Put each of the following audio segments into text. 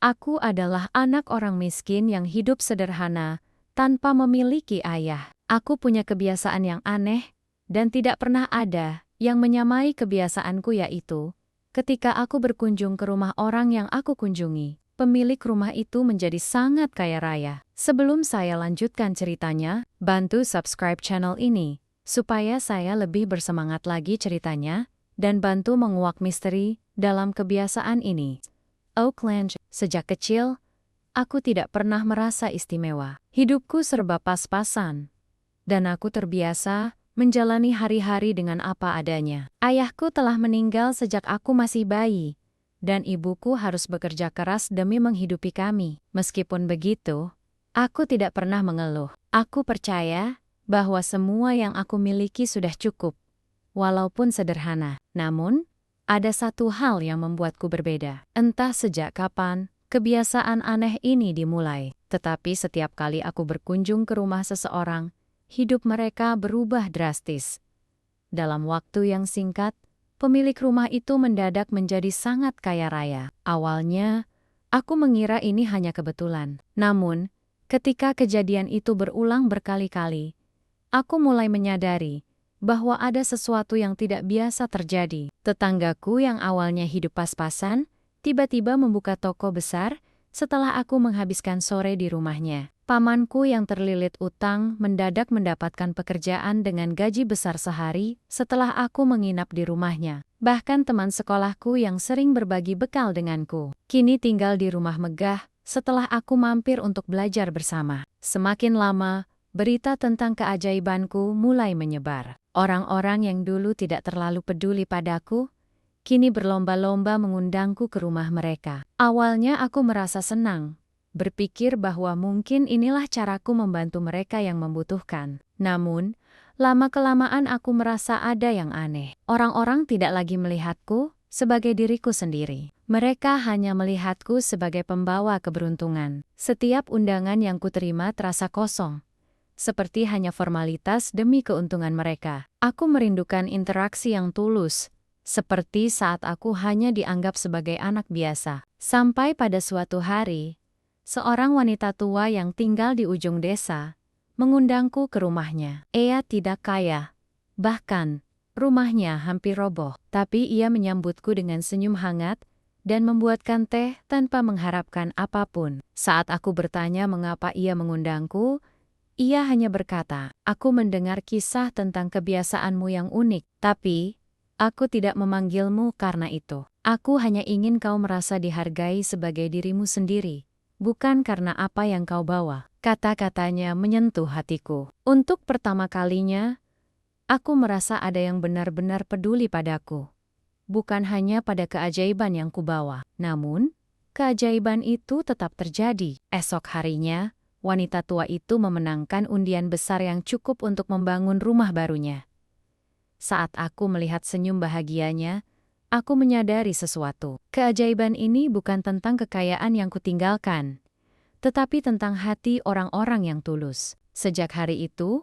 Aku adalah anak orang miskin yang hidup sederhana, tanpa memiliki ayah. Aku punya kebiasaan yang aneh, dan tidak pernah ada yang menyamai kebiasaanku, yaitu ketika aku berkunjung ke rumah orang yang aku kunjungi, pemilik rumah itu menjadi sangat kaya raya. Sebelum saya lanjutkan ceritanya, bantu subscribe channel ini, supaya saya lebih bersemangat lagi ceritanya, dan bantu menguak misteri dalam kebiasaan ini. Oakland, sejak kecil, aku tidak pernah merasa istimewa. Hidupku serba pas-pasan, dan aku terbiasa menjalani hari-hari dengan apa adanya. Ayahku telah meninggal sejak aku masih bayi, dan ibuku harus bekerja keras demi menghidupi kami. Meskipun begitu, aku tidak pernah mengeluh. Aku percaya bahwa semua yang aku miliki sudah cukup, walaupun sederhana. Namun, ada satu hal yang membuatku berbeda. Entah sejak kapan kebiasaan aneh ini dimulai, tetapi setiap kali aku berkunjung ke rumah seseorang, hidup mereka berubah drastis. Dalam waktu yang singkat, pemilik rumah itu mendadak menjadi sangat kaya raya. Awalnya, aku mengira ini hanya kebetulan. Namun, ketika kejadian itu berulang berkali-kali, aku mulai menyadari bahwa ada sesuatu yang tidak biasa terjadi. Tetanggaku yang awalnya hidup pas-pasan, tiba-tiba membuka toko besar setelah aku menghabiskan sore di rumahnya. Pamanku yang terlilit utang mendadak mendapatkan pekerjaan dengan gaji besar sehari setelah aku menginap di rumahnya. Bahkan teman sekolahku yang sering berbagi bekal denganku, kini tinggal di rumah megah setelah aku mampir untuk belajar bersama. Semakin lama, berita tentang keajaibanku mulai menyebar. Orang-orang yang dulu tidak terlalu peduli padaku, kini berlomba-lomba mengundangku ke rumah mereka. Awalnya aku merasa senang, berpikir bahwa mungkin inilah caraku membantu mereka yang membutuhkan. Namun, lama-kelamaan aku merasa ada yang aneh. Orang-orang tidak lagi melihatku sebagai diriku sendiri. Mereka hanya melihatku sebagai pembawa keberuntungan. Setiap undangan yang kuterima terasa kosong, seperti hanya formalitas demi keuntungan mereka. Aku merindukan interaksi yang tulus, seperti saat aku hanya dianggap sebagai anak biasa. Sampai pada suatu hari, seorang wanita tua yang tinggal di ujung desa mengundangku ke rumahnya. Ia tidak kaya, bahkan rumahnya hampir roboh, tapi ia menyambutku dengan senyum hangat dan membuatkan teh tanpa mengharapkan apapun. Saat aku bertanya mengapa ia mengundangku, ia hanya berkata, "Aku mendengar kisah tentang kebiasaanmu yang unik, tapi aku tidak memanggilmu karena itu. Aku hanya ingin kau merasa dihargai sebagai dirimu sendiri, bukan karena apa yang kau bawa." Kata-katanya menyentuh hatiku. Untuk pertama kalinya, aku merasa ada yang benar-benar peduli padaku. Bukan hanya pada keajaiban yang kubawa, namun keajaiban itu tetap terjadi. Esok harinya, wanita tua itu memenangkan undian besar yang cukup untuk membangun rumah barunya. Saat aku melihat senyum bahagianya, aku menyadari sesuatu. Keajaiban ini bukan tentang kekayaan yang kutinggalkan, tetapi tentang hati orang-orang yang tulus. Sejak hari itu,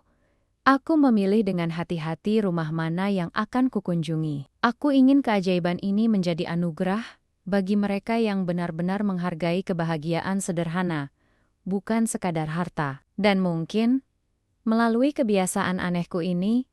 aku memilih dengan hati-hati rumah mana yang akan kukunjungi. Aku ingin keajaiban ini menjadi anugerah bagi mereka yang benar-benar menghargai kebahagiaan sederhana, bukan sekadar harta. Dan mungkin, melalui kebiasaan anehku ini,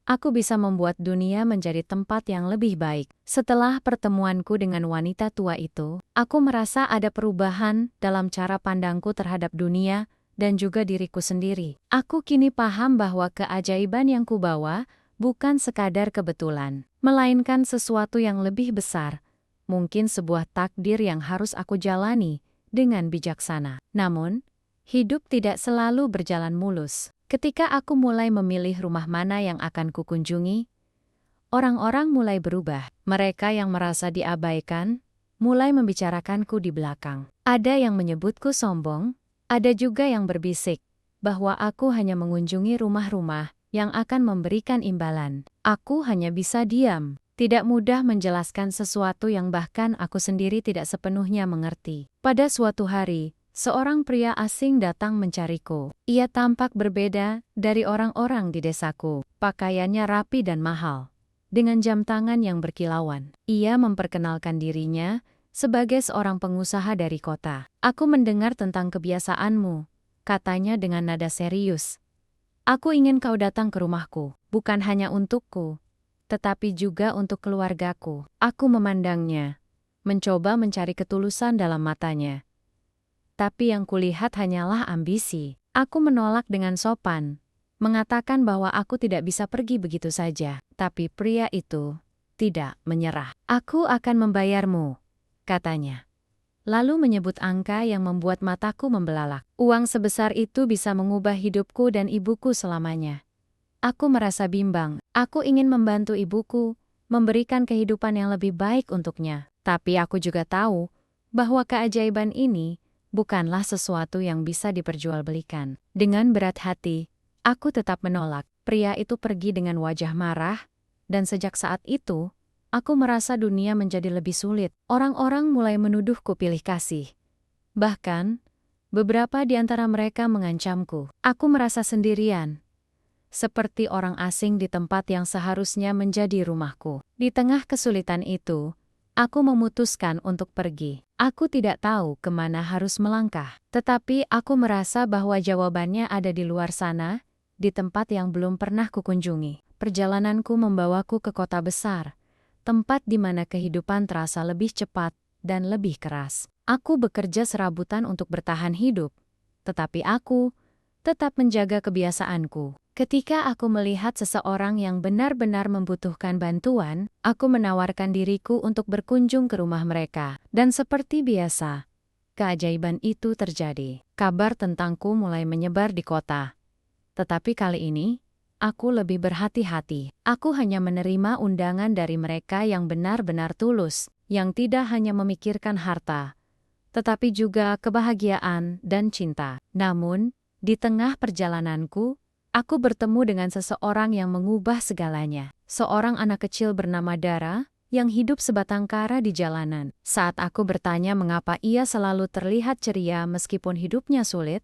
aku bisa membuat dunia menjadi tempat yang lebih baik. Setelah pertemuanku dengan wanita tua itu, aku merasa ada perubahan dalam cara pandangku terhadap dunia dan juga diriku sendiri. Aku kini paham bahwa keajaiban yang kubawa bukan sekadar kebetulan, melainkan sesuatu yang lebih besar, mungkin sebuah takdir yang harus aku jalani dengan bijaksana. Namun, hidup tidak selalu berjalan mulus. Ketika aku mulai memilih rumah mana yang akan kukunjungi, orang-orang mulai berubah. Mereka yang merasa diabaikan mulai membicarakanku di belakang. Ada yang menyebutku sombong, ada juga yang berbisik bahwa aku hanya mengunjungi rumah-rumah yang akan memberikan imbalan. Aku hanya bisa diam, tidak mudah menjelaskan sesuatu yang bahkan aku sendiri tidak sepenuhnya mengerti. Pada suatu hari, seorang pria asing datang mencariku. Ia tampak berbeda dari orang-orang di desaku. Pakaiannya rapi dan mahal, dengan jam tangan yang berkilauan. Ia memperkenalkan dirinya sebagai seorang pengusaha dari kota. Aku mendengar tentang kebiasaanmu, katanya dengan nada serius. Aku ingin kau datang ke rumahku, bukan hanya untukku, tetapi juga untuk keluargaku. Aku memandangnya, mencoba mencari ketulusan dalam matanya. Tapi yang kulihat hanyalah ambisi. Aku menolak dengan sopan, mengatakan bahwa aku tidak bisa pergi begitu saja. Tapi pria itu tidak menyerah. Aku akan membayarmu, katanya. Lalu menyebut angka yang membuat mataku membelalak. Uang sebesar itu bisa mengubah hidupku dan ibuku selamanya. Aku merasa bimbang. Aku ingin membantu ibuku, memberikan kehidupan yang lebih baik untuknya. Tapi aku juga tahu bahwa keajaiban ini bukanlah sesuatu yang bisa diperjualbelikan. Dengan berat hati, aku tetap menolak. Pria itu pergi dengan wajah marah, dan sejak saat itu, aku merasa dunia menjadi lebih sulit. Orang-orang mulai menuduhku pilih kasih. Bahkan, beberapa di antara mereka mengancamku. Aku merasa sendirian, seperti orang asing di tempat yang seharusnya menjadi rumahku. Di tengah kesulitan itu, aku memutuskan untuk pergi. Aku tidak tahu kemana harus melangkah, tetapi aku merasa bahwa jawabannya ada di luar sana, di tempat yang belum pernah kukunjungi. Perjalananku membawaku ke kota besar, tempat di mana kehidupan terasa lebih cepat dan lebih keras. Aku bekerja serabutan untuk bertahan hidup, tetapi aku tetap menjaga kebiasaanku. Ketika aku melihat seseorang yang benar-benar membutuhkan bantuan, aku menawarkan diriku untuk berkunjung ke rumah mereka. Dan seperti biasa, keajaiban itu terjadi. Kabar tentangku mulai menyebar di kota. Tetapi kali ini, aku lebih berhati-hati. Aku hanya menerima undangan dari mereka yang benar-benar tulus, yang tidak hanya memikirkan harta, tetapi juga kebahagiaan dan cinta. Namun, di tengah perjalananku, aku bertemu dengan seseorang yang mengubah segalanya. Seorang anak kecil bernama Dara, yang hidup sebatang kara di jalanan. Saat aku bertanya mengapa ia selalu terlihat ceria meskipun hidupnya sulit,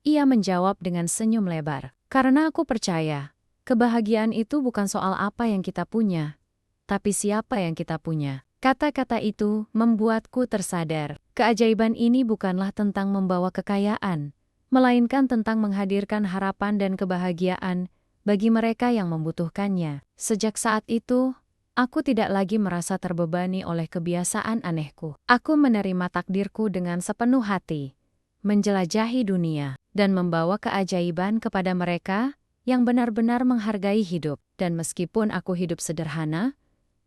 ia menjawab dengan senyum lebar. Karena aku percaya, kebahagiaan itu bukan soal apa yang kita punya, tapi siapa yang kita punya. Kata-kata itu membuatku tersadar. Keajaiban ini bukanlah tentang membawa kekayaan, melainkan tentang menghadirkan harapan dan kebahagiaan bagi mereka yang membutuhkannya. Sejak saat itu, aku tidak lagi merasa terbebani oleh kebiasaan anehku. Aku menerima takdirku dengan sepenuh hati, menjelajahi dunia, dan membawa keajaiban kepada mereka yang benar-benar menghargai hidup. Dan meskipun aku hidup sederhana,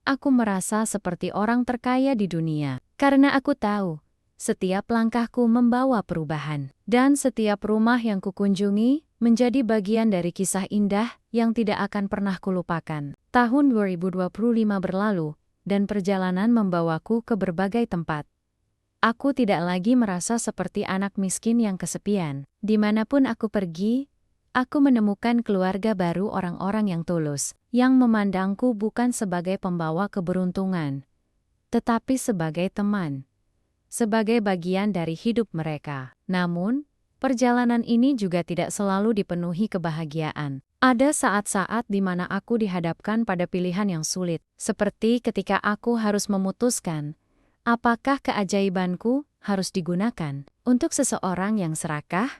aku merasa seperti orang terkaya di dunia. Karena aku tahu, setiap langkahku membawa perubahan. Dan setiap rumah yang kukunjungi menjadi bagian dari kisah indah yang tidak akan pernah kulupakan. Tahun 2025 berlalu, dan perjalanan membawaku ke berbagai tempat. Aku tidak lagi merasa seperti anak miskin yang kesepian. Dimanapun aku pergi, aku menemukan keluarga baru, orang-orang yang tulus, yang memandangku bukan sebagai pembawa keberuntungan, tetapi sebagai teman, sebagai bagian dari hidup mereka. Namun, perjalanan ini juga tidak selalu dipenuhi kebahagiaan. Ada saat-saat di mana aku dihadapkan pada pilihan yang sulit, seperti ketika aku harus memutuskan apakah keajaibanku harus digunakan untuk seseorang yang serakah,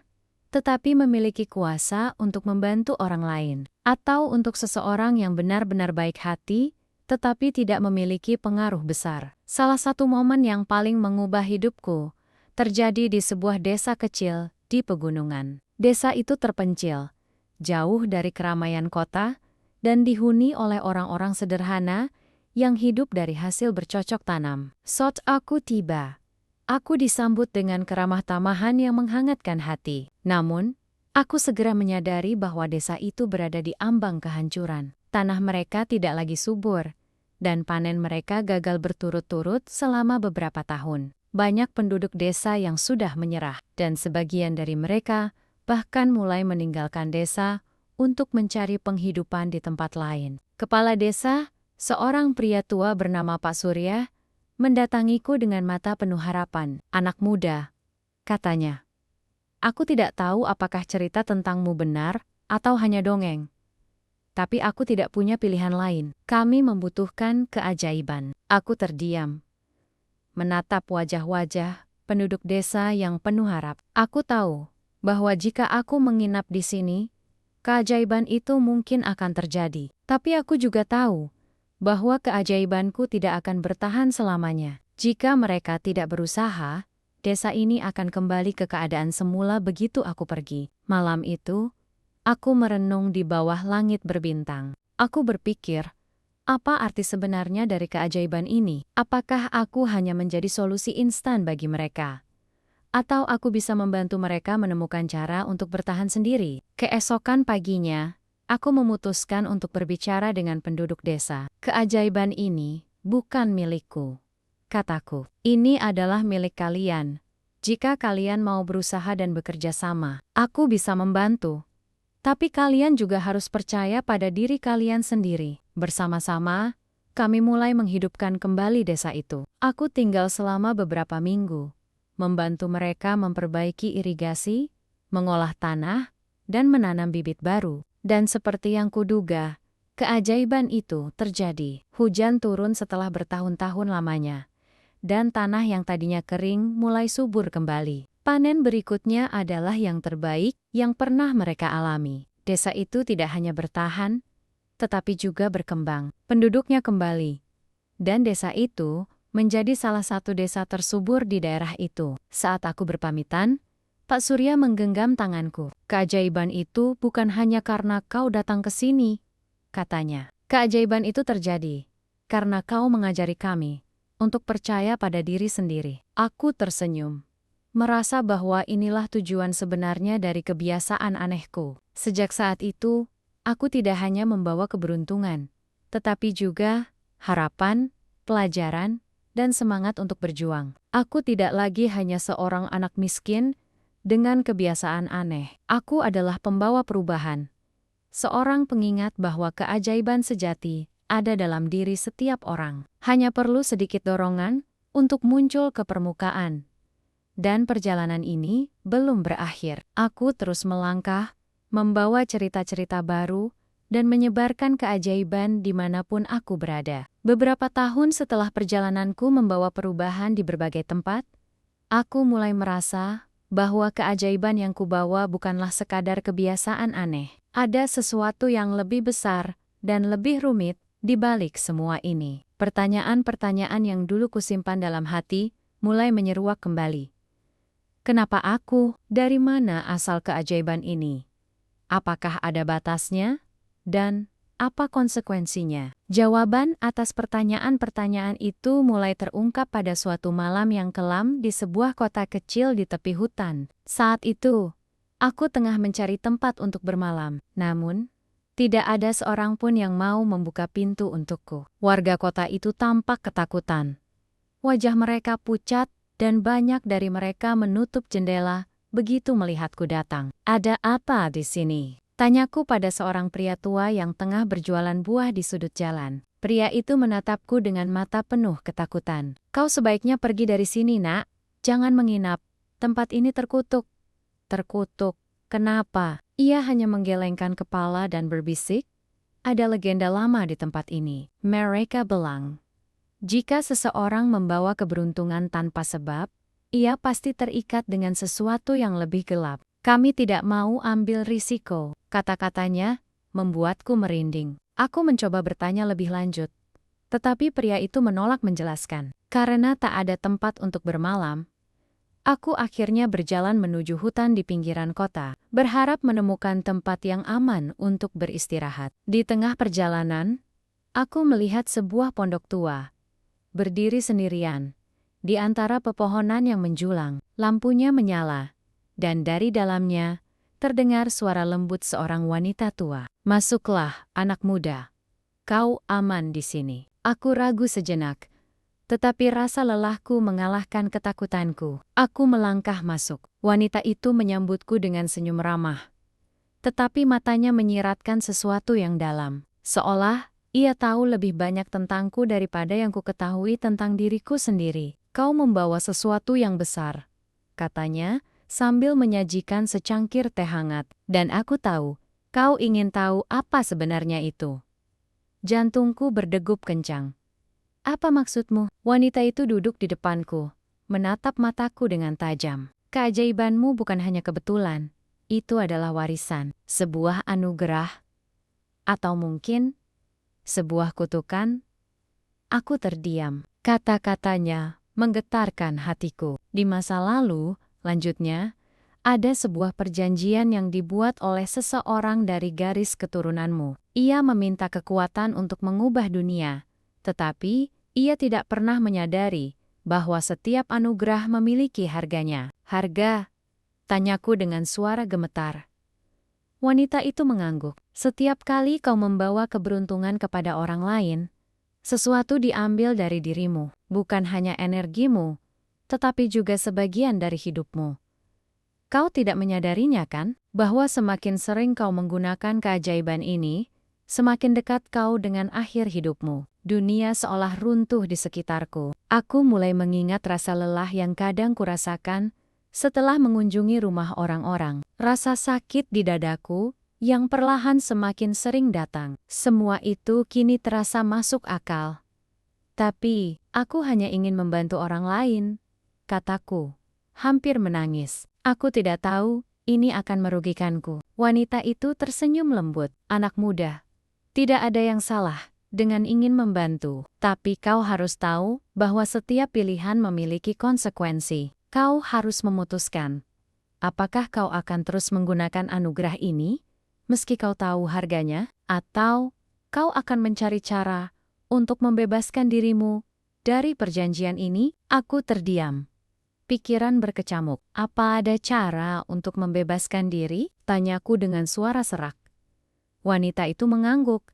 tetapi memiliki kuasa untuk membantu orang lain, atau untuk seseorang yang benar-benar baik hati, tetapi tidak memiliki pengaruh besar. Salah satu momen yang paling mengubah hidupku terjadi di sebuah desa kecil di pegunungan. Desa itu terpencil, jauh dari keramaian kota, dan dihuni oleh orang-orang sederhana yang hidup dari hasil bercocok tanam. Saat aku tiba, aku disambut dengan keramah tamahan yang menghangatkan hati. Namun, aku segera menyadari bahwa desa itu berada di ambang kehancuran. Tanah mereka tidak lagi subur, dan panen mereka gagal berturut-turut selama beberapa tahun. Banyak penduduk desa yang sudah menyerah, dan sebagian dari mereka bahkan mulai meninggalkan desa untuk mencari penghidupan di tempat lain. Kepala desa, seorang pria tua bernama Pak Surya, mendatangiku dengan mata penuh harapan. "Anak muda," katanya, "aku tidak tahu apakah cerita tentangmu benar atau hanya dongeng. Tapi aku tidak punya pilihan lain. Kami membutuhkan keajaiban." Aku terdiam, menatap wajah-wajah penduduk desa yang penuh harap. Aku tahu bahwa jika aku menginap di sini, keajaiban itu mungkin akan terjadi. Tapi aku juga tahu bahwa keajaibanku tidak akan bertahan selamanya. Jika mereka tidak berusaha, desa ini akan kembali ke keadaan semula begitu aku pergi. Malam itu, aku merenung di bawah langit berbintang. Aku berpikir, apa arti sebenarnya dari keajaiban ini? Apakah aku hanya menjadi solusi instan bagi mereka? Atau aku bisa membantu mereka menemukan cara untuk bertahan sendiri? Keesokan paginya, aku memutuskan untuk berbicara dengan penduduk desa. Keajaiban ini bukan milikku, kataku. Ini adalah milik kalian. Jika kalian mau berusaha dan bekerja sama, aku bisa membantu. Tapi kalian juga harus percaya pada diri kalian sendiri. Bersama-sama, kami mulai menghidupkan kembali desa itu. Aku tinggal selama beberapa minggu, membantu mereka memperbaiki irigasi, mengolah tanah, dan menanam bibit baru. Dan seperti yang kuduga, keajaiban itu terjadi. Hujan turun setelah bertahun-tahun lamanya, dan tanah yang tadinya kering mulai subur kembali. Panen berikutnya adalah yang terbaik yang pernah mereka alami. Desa itu tidak hanya bertahan, tetapi juga berkembang. Penduduknya kembali, dan desa itu menjadi salah satu desa tersubur di daerah itu. Saat aku berpamitan, Pak Surya menggenggam tanganku. Keajaiban itu bukan hanya karena kau datang ke sini, katanya. Keajaiban itu terjadi karena kau mengajari kami untuk percaya pada diri sendiri. Aku tersenyum, merasa bahwa inilah tujuan sebenarnya dari kebiasaan anehku. Sejak saat itu, aku tidak hanya membawa keberuntungan, tetapi juga harapan, pelajaran, dan semangat untuk berjuang. Aku tidak lagi hanya seorang anak miskin dengan kebiasaan aneh. Aku adalah pembawa perubahan. Seorang pengingat bahwa keajaiban sejati ada dalam diri setiap orang. Hanya perlu sedikit dorongan untuk muncul ke permukaan. Dan perjalanan ini belum berakhir. Aku terus melangkah, membawa cerita-cerita baru, dan menyebarkan keajaiban dimanapun aku berada. Beberapa tahun setelah perjalananku membawa perubahan di berbagai tempat, aku mulai merasa bahwa keajaiban yang kubawa bukanlah sekadar kebiasaan aneh. Ada sesuatu yang lebih besar dan lebih rumit di balik semua ini. Pertanyaan-pertanyaan yang dulu kusimpan dalam hati mulai menyeruak kembali. Kenapa aku? Dari mana asal keajaiban ini? Apakah ada batasnya? Dan apa konsekuensinya? Jawaban atas pertanyaan-pertanyaan itu mulai terungkap pada suatu malam yang kelam di sebuah kota kecil di tepi hutan. Saat itu, aku tengah mencari tempat untuk bermalam. Namun, tidak ada seorang pun yang mau membuka pintu untukku. Warga kota itu tampak ketakutan. Wajah mereka pucat, dan banyak dari mereka menutup jendela begitu melihatku datang. Ada apa di sini? Tanyaku pada seorang pria tua yang tengah berjualan buah di sudut jalan. Pria itu menatapku dengan mata penuh ketakutan. Kau sebaiknya pergi dari sini, nak. Jangan menginap. Tempat ini terkutuk. Terkutuk. Kenapa? Ia hanya menggelengkan kepala dan berbisik. Ada legenda lama di tempat ini. Mereka bilang, jika seseorang membawa keberuntungan tanpa sebab, ia pasti terikat dengan sesuatu yang lebih gelap. Kami tidak mau ambil risiko. Kata-katanya membuatku merinding. Aku mencoba bertanya lebih lanjut, tetapi pria itu menolak menjelaskan. Karena tak ada tempat untuk bermalam, aku akhirnya berjalan menuju hutan di pinggiran kota, berharap menemukan tempat yang aman untuk beristirahat. Di tengah perjalanan, aku melihat sebuah pondok tua, berdiri sendirian, di antara pepohonan yang menjulang. Lampunya menyala, dan dari dalamnya terdengar suara lembut seorang wanita tua. Masuklah, anak muda. Kau aman di sini. Aku ragu sejenak, tetapi rasa lelahku mengalahkan ketakutanku. Aku melangkah masuk. Wanita itu menyambutku dengan senyum ramah, tetapi matanya menyiratkan sesuatu yang dalam, seolah ia tahu lebih banyak tentangku daripada yang ku ketahui tentang diriku sendiri. Kau membawa sesuatu yang besar, katanya, sambil menyajikan secangkir teh hangat. Dan aku tahu, kau ingin tahu apa sebenarnya itu. Jantungku berdegup kencang. Apa maksudmu? Wanita itu duduk di depanku, menatap mataku dengan tajam. Keajaibanmu bukan hanya kebetulan, itu adalah warisan, sebuah anugerah, atau mungkin sebuah kutukan. Aku terdiam. Kata-katanya menggetarkan hatiku. Di masa lalu, lanjutnya, ada sebuah perjanjian yang dibuat oleh seseorang dari garis keturunanmu. Ia meminta kekuatan untuk mengubah dunia, tetapi ia tidak pernah menyadari bahwa setiap anugerah memiliki harganya. Harga? Tanyaku dengan suara gemetar. Wanita itu mengangguk. Setiap kali kau membawa keberuntungan kepada orang lain, sesuatu diambil dari dirimu, bukan hanya energimu, tetapi juga sebagian dari hidupmu. Kau tidak menyadarinya kan, bahwa semakin sering kau menggunakan keajaiban ini, semakin dekat kau dengan akhir hidupmu. Dunia seolah runtuh di sekitarku. Aku mulai mengingat rasa lelah yang kadang kurasakan setelah mengunjungi rumah orang-orang. Rasa sakit di dadaku yang perlahan semakin sering datang. Semua itu kini terasa masuk akal. Tapi, aku hanya ingin membantu orang lain, kataku, hampir menangis. Aku tidak tahu, ini akan merugikanku. Wanita itu tersenyum lembut. Anak muda, tidak ada yang salah dengan ingin membantu. Tapi kau harus tahu bahwa setiap pilihan memiliki konsekuensi. Kau harus memutuskan. Apakah kau akan terus menggunakan anugerah ini, meski kau tahu harganya, atau kau akan mencari cara untuk membebaskan dirimu dari perjanjian ini? Aku terdiam. Pikiran berkecamuk. Apa ada cara untuk membebaskan diri? Tanyaku dengan suara serak. Wanita itu mengangguk.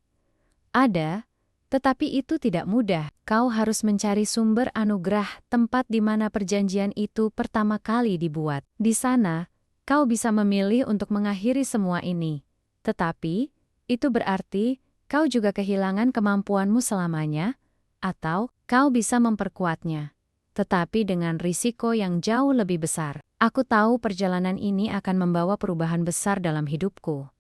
Ada, tetapi itu tidak mudah. Kau harus mencari sumber anugerah, tempat di mana perjanjian itu pertama kali dibuat. Di sana, kau bisa memilih untuk mengakhiri semua ini. Tetapi, itu berarti kau juga kehilangan kemampuanmu selamanya, atau kau bisa memperkuatnya. Tetapi dengan risiko yang jauh lebih besar. Aku tahu perjalanan ini akan membawa perubahan besar dalam hidupku.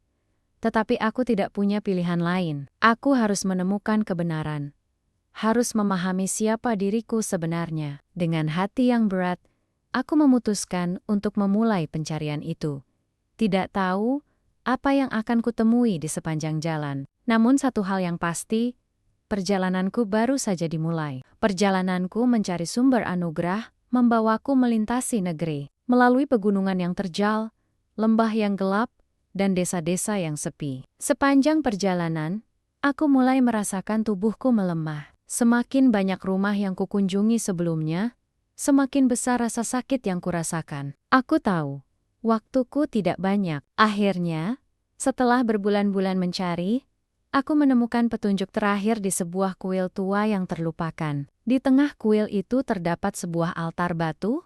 Tetapi aku tidak punya pilihan lain. Aku harus menemukan kebenaran. Harus memahami siapa diriku sebenarnya. Dengan hati yang berat, aku memutuskan untuk memulai pencarian itu. Tidak tahu apa yang akan kutemui di sepanjang jalan. Namun satu hal yang pasti, perjalananku baru saja dimulai. Perjalananku mencari sumber anugerah membawaku melintasi negeri, melalui pegunungan yang terjal, lembah yang gelap, dan desa-desa yang sepi. Sepanjang perjalanan, aku mulai merasakan tubuhku melemah. Semakin banyak rumah yang kukunjungi sebelumnya, semakin besar rasa sakit yang kurasakan. Aku tahu, waktuku tidak banyak. Akhirnya, setelah berbulan-bulan mencari, aku menemukan petunjuk terakhir di sebuah kuil tua yang terlupakan. Di tengah kuil itu terdapat sebuah altar batu.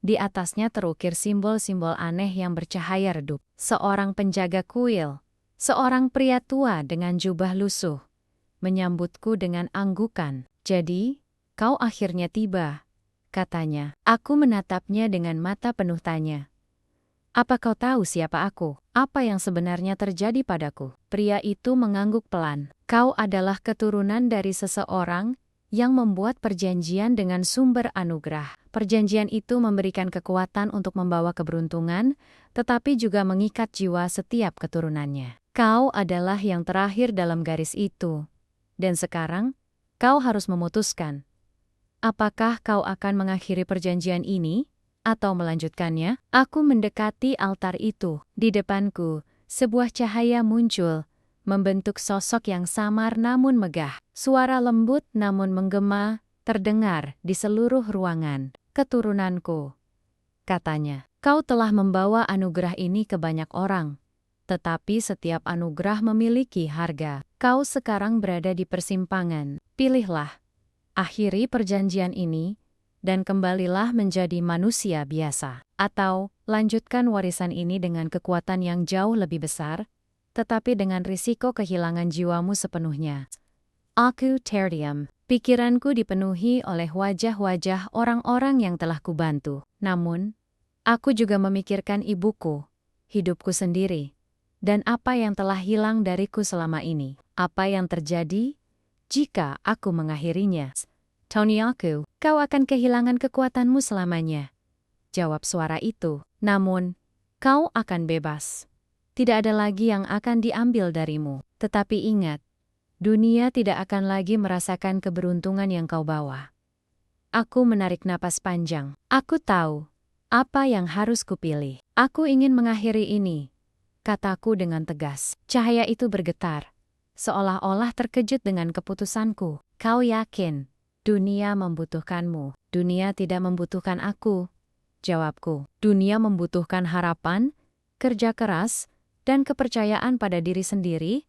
Di atasnya terukir simbol-simbol aneh yang bercahaya redup. Seorang penjaga kuil, seorang pria tua dengan jubah lusuh, menyambutku dengan anggukan. Jadi, kau akhirnya tiba, katanya. Aku menatapnya dengan mata penuh tanya. Apa kau tahu siapa aku? Apa yang sebenarnya terjadi padaku? Pria itu mengangguk pelan. Kau adalah keturunan dari seseorang yang membuat perjanjian dengan sumber anugerah. Perjanjian itu memberikan kekuatan untuk membawa keberuntungan, tetapi juga mengikat jiwa setiap keturunannya. Kau adalah yang terakhir dalam garis itu. Dan sekarang, kau harus memutuskan. Apakah kau akan mengakhiri perjanjian ini, atau melanjutkannya? Aku mendekati altar itu. Di depanku, sebuah cahaya muncul, membentuk sosok yang samar namun megah. Suara lembut namun menggema, terdengar di seluruh ruangan. Keturunanku, katanya, kau telah membawa anugerah ini ke banyak orang. Tetapi setiap anugerah memiliki harga. Kau sekarang berada di persimpangan. Pilihlah. Akhiri perjanjian ini, dan kembalilah menjadi manusia biasa. Atau, lanjutkan warisan ini dengan kekuatan yang jauh lebih besar, tetapi dengan risiko kehilangan jiwamu sepenuhnya. Aku terdiam. Pikiranku dipenuhi oleh wajah-wajah orang-orang yang telah kubantu. Namun, aku juga memikirkan ibuku, hidupku sendiri, dan apa yang telah hilang dariku selama ini. Apa yang terjadi jika aku mengakhirinya? Toniaku, kau akan kehilangan kekuatanmu selamanya. Jawab suara itu. Namun, kau akan bebas. Tidak ada lagi yang akan diambil darimu. Tetapi ingat, dunia tidak akan lagi merasakan keberuntungan yang kau bawa. Aku menarik napas panjang. Aku tahu apa yang harus kupilih. Aku ingin mengakhiri ini, kataku dengan tegas. Cahaya itu bergetar, seolah-olah terkejut dengan keputusanku. Kau yakin dunia membutuhkanmu? Dunia tidak membutuhkan aku, jawabku. Dunia membutuhkan harapan, kerja keras, dan kepercayaan pada diri sendiri.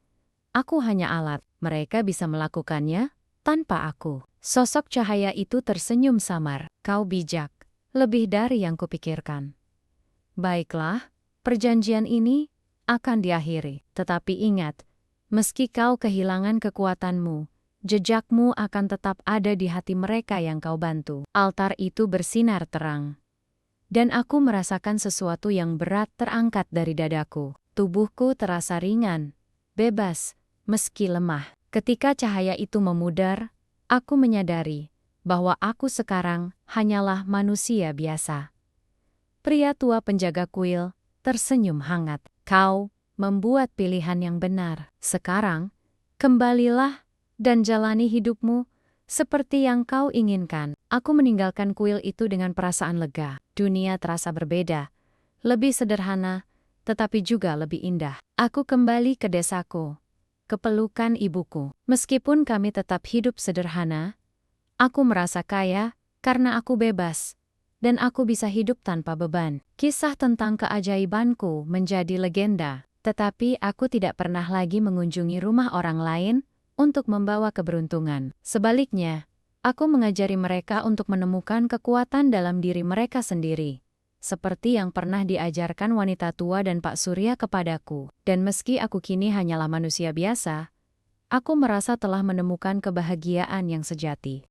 Aku hanya alat. Mereka bisa melakukannya tanpa aku. Sosok cahaya itu tersenyum samar. Kau bijak, lebih dari yang kupikirkan. Baiklah, perjanjian ini akan diakhiri. Tetapi ingat, meski kau kehilangan kekuatanmu, jejakmu akan tetap ada di hati mereka yang kau bantu. Altar itu bersinar terang, dan aku merasakan sesuatu yang berat terangkat dari dadaku. Tubuhku terasa ringan, bebas, meski lemah. Ketika cahaya itu memudar, aku menyadari bahwa aku sekarang hanyalah manusia biasa. Pria tua penjaga kuil tersenyum hangat. Kau membuat pilihan yang benar. Sekarang, kembalilah dan jalani hidupmu seperti yang kau inginkan. Aku meninggalkan kuil itu dengan perasaan lega. Dunia terasa berbeda, lebih sederhana, tetapi juga lebih indah. Aku kembali ke desaku, ke pelukan ibuku. Meskipun kami tetap hidup sederhana, aku merasa kaya karena aku bebas, dan aku bisa hidup tanpa beban. Kisah tentang keajaibanku menjadi legenda, tetapi aku tidak pernah lagi mengunjungi rumah orang lain untuk membawa keberuntungan. Sebaliknya, aku mengajari mereka untuk menemukan kekuatan dalam diri mereka sendiri, seperti yang pernah diajarkan wanita tua dan Pak Surya kepadaku. Dan meski aku kini hanyalah manusia biasa, aku merasa telah menemukan kebahagiaan yang sejati.